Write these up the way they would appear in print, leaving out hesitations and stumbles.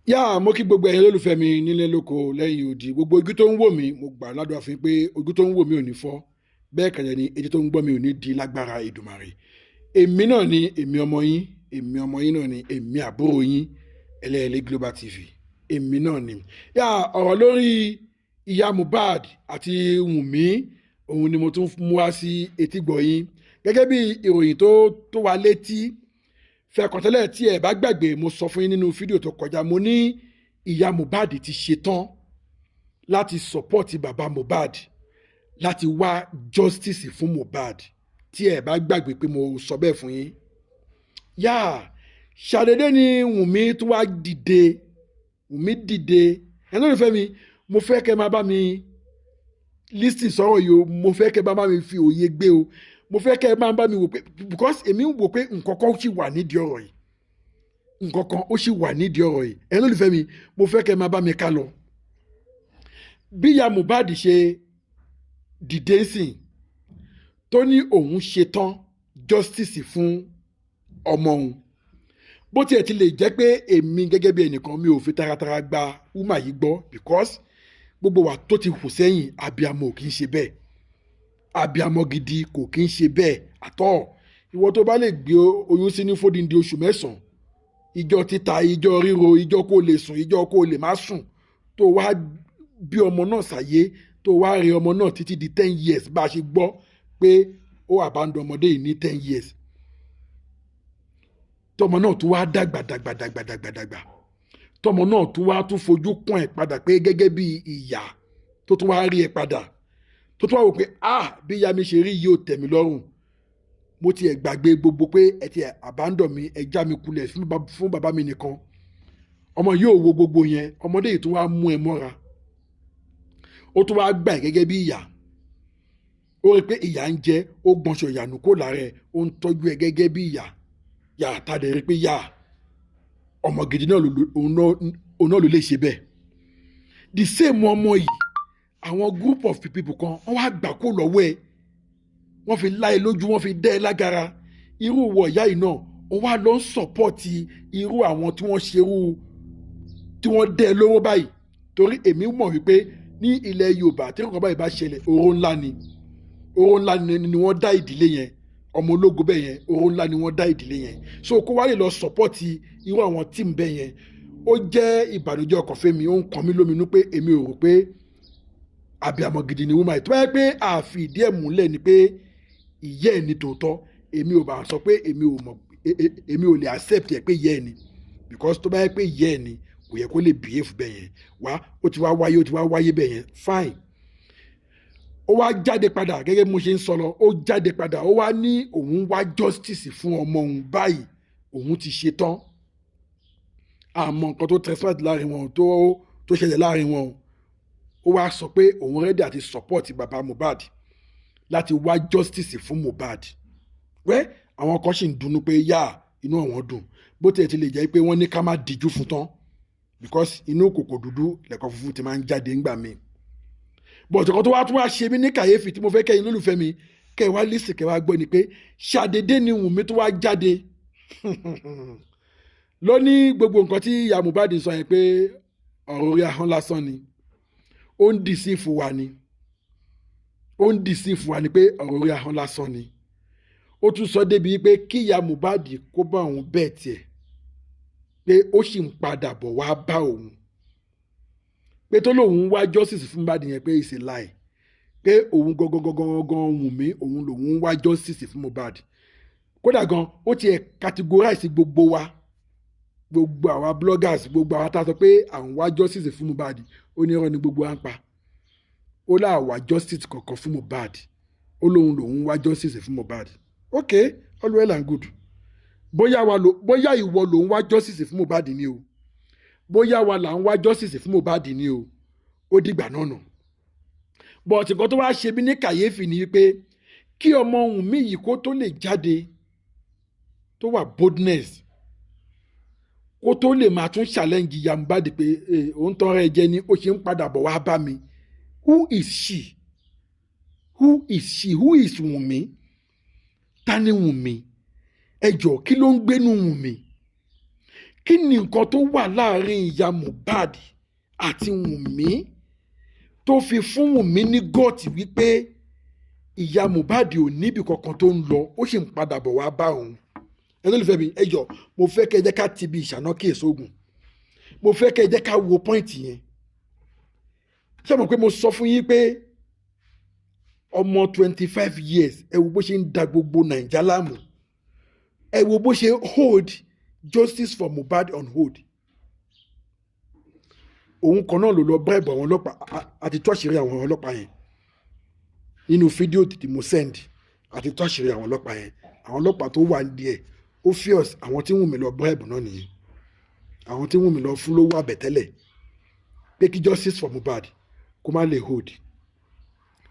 Mo kí gbogbo ẹ̀yin olólùfẹ́ mi nílé lóko lẹ́yìn odi gbogbo ojú tó ń wò mí mo gbà ládùúrà fún yín pé ojú tó ń wò mí ò ní fọ́ bẹ́ẹ̀ kẹ̀lẹ́ ni etí tó ń gbọ́ mi ò ní di lágbára Èdùmàrè. Èmi náà ni èmi ọmọ yín náà ni èmi àbúrò yín Ẹlẹ́yẹlé Global TV. Èmi náà ni. Ọ̀rọ̀ lórí ìyá Mohbad àti Wùnmí òun ni mo tún mú wá sí etígbọ̀ yín gẹ́gẹ́ bí ìròyìn tó wà létí fẹ̀kọ̀tẹ́lẹ̀ tí ẹ bá gbàgbé mo sọ fún yín nínú fídíò tó kọjá mo ní ìyá Mohbad ti ṣetán láti sọ́pọ́ọ̀tì bàbá Mohbad láti wá justice fún Mohbad tí ẹ bá gbàgbé pé mo sọ bẹ́ẹ̀ fún yín. Ṣàdédé ni Wùnmí tó wá dìde ẹni tó lè fẹ́ mi mo fẹ́ kẹ́ máa bá mi lísìn sọ̀rọ̀ yìí o mo fẹ́ kẹ́ máa bá mi fi òye gbé o mo fẹ́ kẹ́ ẹ máa bá mi wò pé because èmi ń wò pé nǹkan kan ṣì wà nídìí ọ̀rọ̀ yìí ẹ̀yin olólùfẹ́ mi mo fẹ́ kẹ́ ẹ máa bá mi ká lọ. bí ìyá Mohbad ṣe dìde sìn tó ní òun ṣetán justice fún ọmọ òun bó tiẹ̀ ti lè jẹ́ pé èmi gẹ́gẹ́ bí ẹnìkan mi ò fi taratara gba wúmà yìí gbọ́ because gbogbo wa tó ti hù sẹ́yìn abiyamọ ò kì í ṣe bẹ́ẹ̀ abiyamọ gidi kò kí ń ṣe bẹ́ẹ̀ àtọ́ ìwọ tó bá lè gbé oyún sí ní fódìndí oṣù mẹ́sàn-án ìjọ títa ìjọ ríro ìjọ kó lè sùn ìjọ kó lè má sùn tó wá bí ọmọ náà sáyé tó wá rí ọmọ náà títí di 10 years bá a ṣe gbọ́ pé ó àbádọ́ ọmọdé yìí ní 10 years tọmọ náà tó wá dàgbà tọmọ náà tó wá tún fojú kàn ẹ́ padà pé gẹ́gẹ́ bí ìyá tó tún wá rí ẹ padà tó tún wá wò pé bí ìyá mi ṣe rí yìí ò tẹ̀ mí lọ́rùn mo ti ẹ̀ gbàgbé gbogbo pé ẹ ti ẹ̀ àbádọ́ mi ẹ já mi kulẹ̀ fún bàbá mi nìkan ọmọ yóò wo gbogbo yẹn ọmọdé yìí tún wá mú ẹ mọ́ra ó tún wá gbà ẹ́ gẹ́gẹ́ bí ìyá ó rí pé ìyá ń jẹ ó gbọ̀nṣọ ìyànú kó lára ẹ ó ń tọ́jú ẹ gẹ́gẹ́ bí ìyá tàdé rí pé ọmọ gidi náà òun náà ló lè ṣe bẹ́ẹ̀ the same ọmọ yìí àwọn group of people kan wọ́n wá gbà kó lọ́wọ́ ẹ̀ wọ́n fi lá ẹ lójú wọ́n fi dẹ́ ẹ lágara irú wọ ìyá yìí náà wọ́n wá lọ ń sọ̀pọ̀tì irú àwọn tí wọ́n ṣerú tí wọ́n dẹ́ ẹ lówó báyìí torí èmi mọ̀ wípé ní ilẹ̀ Yorùbá tí nǹkan báyìí bá ṣẹlẹ̀ oró ńlá ni wọ́n dá ìdílé yẹn ọmọ ológo bẹ́ẹ̀ yẹn oró ńlá ni wọ́n dá ìdílé yẹn so kó wá lè lọ sọ̀pọ̀tì irú àwọn tíìmù bẹ́ẹ̀ yẹn ó jẹ́ ìbànújẹ́ ọkàn fẹ́mi ó ń kàn mí lóminú pé èmi ò rò pé abiyamọ gidi ni wúmà yìí tó bá yẹ pé àfi ìdí ẹ̀ múlẹ̀ ni pé ìyá ẹ̀ ní tòótọ́ èmi ò bá sọ pé èmi ò lè accept ẹ̀ pé ìyá ẹ̀ ni because tó bá yẹ pé ìyá ẹ̀ ni kò yẹ kó lè behave bẹ́ẹ̀ yẹn ó ti wá wáyé bẹ́ẹ̀ yẹn fine ó wá jáde padà gẹ́gẹ́ bí mo ṣe ń sọ lọ ó jáde padà ó wá ní òun wá justice fún ọmọ òun báyìí òun ti ṣe tán àmọ́ nǹkan tó transport láàrin wọn tó ṣẹlẹ̀ láàrin wọn ó wá sọ pé òun rẹ́dí àti support bàbá Mohbad láti wá justice fún Mohbad àwọn kan sì ń dunnú pé inú àwọn dùn bó tiẹ̀ ti lè jẹ́ pé wọ́n ní ká má díjú fún tán because inú kòkò dúdú lẹ̀kọ́ funfun ti máa ń jáde ńgbà míì but ọ̀kan tó wá tún wá ṣe mí ní kàyéfì tí mo fẹ́ kẹ́yìn lólùfẹ́ mi kẹ́ ẹ wá lísì kẹ́ ẹ wá gbọ́ ni pé ṣàdédé ni Wùnmí tó wá jáde ló ní gbogbo nǹkan tí ìyá Mohbad sọ yẹn pé ọ̀rọ̀ orí ahọ́n lásán ni ó ń dìsífù wa ni pé ọ̀rọ̀ orí ahọ́n lásán ni ó tún sọ débi pé kí ìyá Mohbad kó bá òun bẹ́ẹ̀ tiẹ̀ pé ó sì ń padà bọ̀ wá bá òun pé tó lòun wá justice fún Mohbad yẹn pé it's a lie pé òun gangan Wùnmí òun lòun wá justice fún Mohbad kódà gan ó tiẹ̀ categorize gbogbo àwa bloggers gbogbo àwa tá a sọ pé àwọn wá justice fún Mohbad ó ní irọ́ ni gbogbo à ń pa ó láwà justice kankan fún Mohbad ó lòun wá justice fún Mohbad ok all well and good bóyá ìwọ lòun wá justice fún Mohbad ni o bóyá wa là ń wá justice fún Mohbad ni o ó dìgbà náà nà but nǹkan tó wá ṣe mí ní kàyéfì ni pé kí ọmọ Wùnmí yìí kó tó lè jáde tó wà boldness kó tó lè máa tún challenge ìyá Mohbad pé òun tán rẹ jẹ ni ó ṣe ń padà bọ̀ wá bá mi who is she who is Wùnmí ta ni Wùnmí ẹ jọ̀ọ́ kí ló ń gbénu Wùnmí kí ni nǹkan tó wà láàrin ìyá Mohbad àti Wùnmí tó fi fún Wùnmí ní gọ́ọ̀tì wípé ìyá Mohbad ò níbi kankan tó ń lọ, ó sì ń padà bọ̀ wá bá òun. ẹni olùfẹ́ mi ẹ jọ̀ọ́ mo fẹ́ kẹ́ ẹ jẹ́ ká ti bi ìṣáná kí èso ogun, mo fẹ́ kẹ́ ẹ jẹ́ ká wo pọ́ìntì yẹn. ṣé mo pé mo sọ fún yín pé ọmọ 25 years ẹ wo bó ṣe ń da gbogbo Nàìjíríà láàmú, ẹ wo bó ṣe hold justice for Mohbad on hold. òun kan náà ló lọ bribe àwọn ọlọ́pàá àti tó àṣírí àwọn ọlọ́pàá yẹn nínú fídíò tí mo send, àti tó àṣírí àwọn ọlọ́pàá yẹn. àwọn ọlọ́pàá tó wà díẹ̀ ó fíọ̀s àwọn tí Wùnmí lọ bribe náà nìyẹn, àwọn tí Wùnmí lọ fún lówó àbẹ̀tẹ́lẹ̀ pé kí justice for Mohbad kó má lè hold.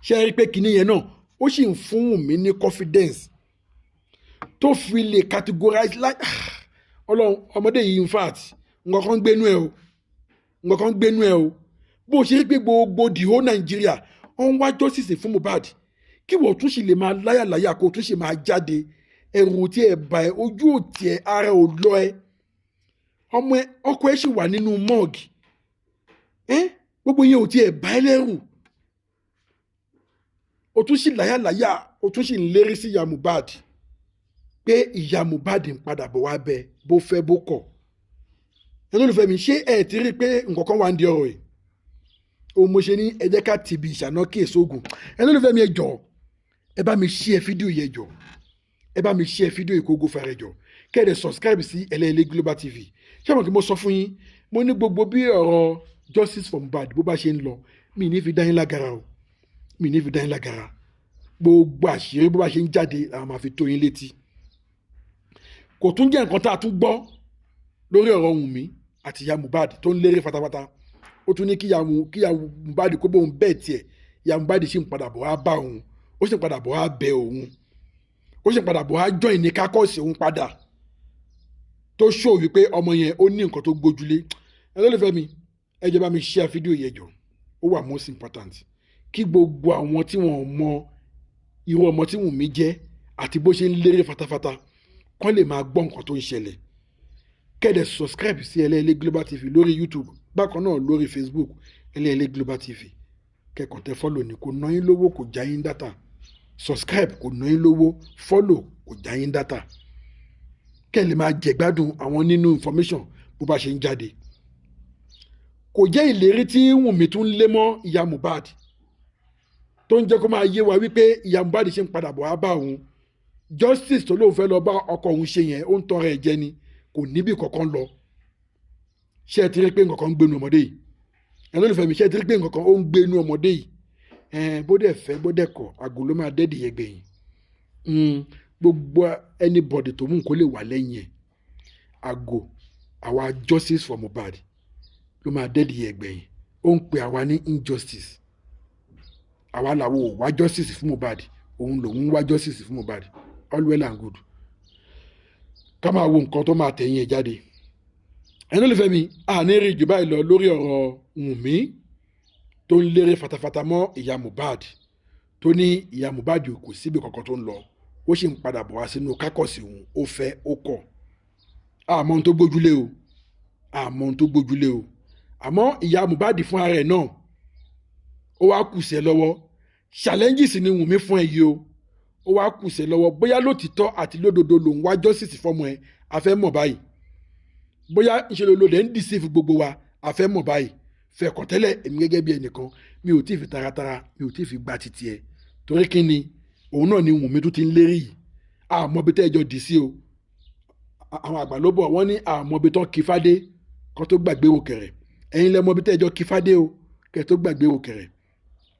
ṣé ẹ rí pé kinní yẹn náà ó sì ń fún Wùnmí ní confidence tó fi lè categorize like ọlọ́run ọmọdé yìí in fact nǹkan kan gbénú ẹ o, nǹkan kan gbénú ẹ o. bó ṣe rí pé gbogbo the whole Nigeria wọ́n wá justice fún Mohbad, kí wọ́n tún sì lè máa láyàláyà kó tún sì máa jáde, ẹ̀rù tí ẹ bá ẹ, ojú òtí ẹ, ara ò lọ ẹ, ọmọ ẹ ọkọ ẹ sì wà nínú mọ́ọ̀gì gbogbo yẹn ò tí ẹ bá ẹ lẹ́rù, o tún sì láyàláyà, o tún sì ń lérí sí ìyá Mohbad pé ìyá Mohbad ń padà bọ̀ wá bẹ bó fẹ́ bó kọ̀. ẹni olùfẹ́ mi ṣé ẹ ti rí i pé nǹkan kan wà ń di ọ̀rọ̀ yìí? òun mo ṣe ní ẹ jẹ́ ká tìbí ìṣáná kí èso ogun. ẹni olùfẹ́ mi ẹ jọ̀ọ́ ẹ bá mi share fídíò yẹn jọ̀ọ́, ẹ bá mi share fídíò yìí kó go fara jọ̀ọ́, kẹ́ ẹ dẹ̀ subscribe sí Ẹlẹ́yẹlé Global TV. ṣé àwọn kí mo sọ fún yín, mo ní gbogbo bí ọ̀rọ̀ justice for Mohbad bó bá ṣe ń lọ, mi ní fi dá yín lágara o, mi ní fi dá yín lágara. gbogbo àṣírí bó bá ṣe ń jáde àwọn máa fi tó yín létí. kò tún jẹ́ nǹkan tá a tún gbọ́ lórí ọ̀rọ̀ Wùnmí àti ìyá Mohbad tó ń lérè fatafata. ó tún ní kíyà Mohbad kó bóun bẹ́ẹ̀ tiẹ̀, ìyá Mohbad sì ń padà bọ̀ wá bá òun, ó sì ń padà bọ̀ wá bẹ òun, ó sì ń padà bọ̀ wá join ní kákọ́ọ̀sì òun padà, tó ṣó wípé ọmọ yẹn ó ní nǹkan tó gbójúlé. ẹ lólùfẹ́ mi ẹ jẹ́ bá mi share fídíò yẹn jọ, ó wà most important kí gbogbo àwọn tí wọ́n mọ irú ọmọ tí Wùnmí jẹ́ àti bó ṣe ń lérè fatafata kán lè máa gbọ́ nǹkan tó ń ṣẹlẹ̀. kẹ́dẹ̀ subscribe sí Ẹlẹ́yẹlé Global TV lórí YouTube, bákan náà lórí Facebook Ẹlẹ́yẹlé Global TV. kẹ́kọ̀ọ́ tẹ follow ní kò ná yín lówó, kò já yín data. subscribe kò ná yín lówó, follow kò já yín data. kẹ́ lè máa jẹ̀gbádùn àwọn nínú information bó bá ṣe ń jáde. kò jẹ́ ìlérí tí Wùnmí tún lé mọ́ ìyá Mohbad tó ń jẹ́ kó máa yé wa wípé ìyá Mohbad ṣe ń padà bọ̀ wá bá òun. justice tó lóun fẹ́ lọ bá ọkọ òun ṣe yẹn ó ń tọrọ ẹ̀ jẹ ni, kò níbi kankan lọ. ṣé ẹ ti rí pé nǹkan kan ń gbénu ọmọdé yìí? ẹ lólùfẹ́ mi, ṣé ẹ ti rí pé nǹkan kan ó ń gbénu ọmọdé yìí? bó dẹ̀ fẹ́ bó dẹ̀ kọ̀ àgò ló máa dẹ́ẹ̀dì yẹn gbẹ̀yìn. gbogbo anybody tó mú nǹkó lè wà lẹ́yìn ẹ̀, àgò àwa justice for Mohbad ló máa dẹ́ẹ̀dì yẹn gbẹ̀yìn. ó ń pe àwa ní injustice, àwa làwọn ò wá justice fún Mohbad, òun lòun wá justice fún Mohbad. all well and good. ká máa wo nǹkan tó máa tẹ̀yìn ẹ̀ jáde. ẹni olùfẹ́ mi àní rí jù báyìí lọ lórí ọ̀rọ̀ Wùnmí tó ń lérè fatafata mọ́ ìyá Mohbad, tó ní ìyá Mohbad kò síbi kankan tó ń lọ, ó sì ń padà bọ̀ wá sínú kákọ̀sì òun, ó fẹ́ ó kọ̀. àmọ́ ohun tó gbójúlé o, àmọ́ ohun tó gbójúlé o. àmọ́ ìyá Mohbad fún ara ẹ̀ náà ó wá kù sí ẹ lọ́wọ́. challenges ni Wùnmí fún ẹ yìí o, ó wá kù sí ẹ lọ́wọ́. bóyá lótìtọ́ àti lódodo lòun wá justice fọ́mọ ẹ, a fẹ́ mọ̀ báyìí. bóyá ìṣẹ̀lẹ̀ olóde ń deceive gbogbo wa, a fẹ́ mọ̀ báyìí. fẹ̀kọ̀ tẹ́lẹ̀ èmi gẹ́gẹ́ bí ẹnìkan mi ò tí ì fi taratara, mi ò tí ì fi gba titi ẹ, torí kí ni òun náà ni Wùnmí tó ti ń lérí yìí. àmọ́ bí tẹ́jọ́ dì sí o, àwọn àgbà ló bọ̀ wọ́n ní àmọ́ bí tán kí fádé kan tó gbàgbé òkèrè. ẹ̀yin lẹ mọ̀ bí tẹ́jọ́ kí fádé o kẹ́ tó gbàgbé òkèrè.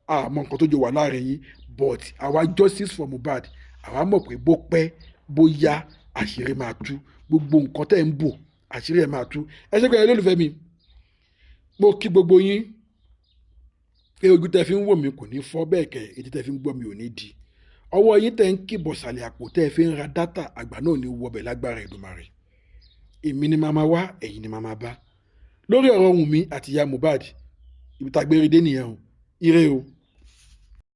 àmọ́ nǹkan tó jọ wà láàrin yín, but àwa justice for Mohbad àwa mọ̀ pé bó pẹ́ bó yá àṣírí máa tú. gbogbo nǹkan tẹ́ ń bò àṣírí ẹ̀ máa tú. ẹ ṣe pé ẹ lólùfẹ́ mi, mo kí gbogbo yín pé ojú tẹ́ fi ń wò mí kò ní fọ́, bẹ́ẹ̀ kẹ́ etí tẹ́ fi ń gbọ́ mi ò ní di. ọwọ́ yín tẹ́ ń kìbọ̀ sàlẹ̀ àpò tẹ́ fi ń ra dátà, àgbà náà ní wọbẹ̀ lágbára Èdùmàrè. èmi ni màmá wá, ẹ̀yin ni màmá bá lórí ọ̀rọ̀ Wùnmí àti ìyá Mohbad. ibi tá a gbé rí dé nìyẹn o. ire o.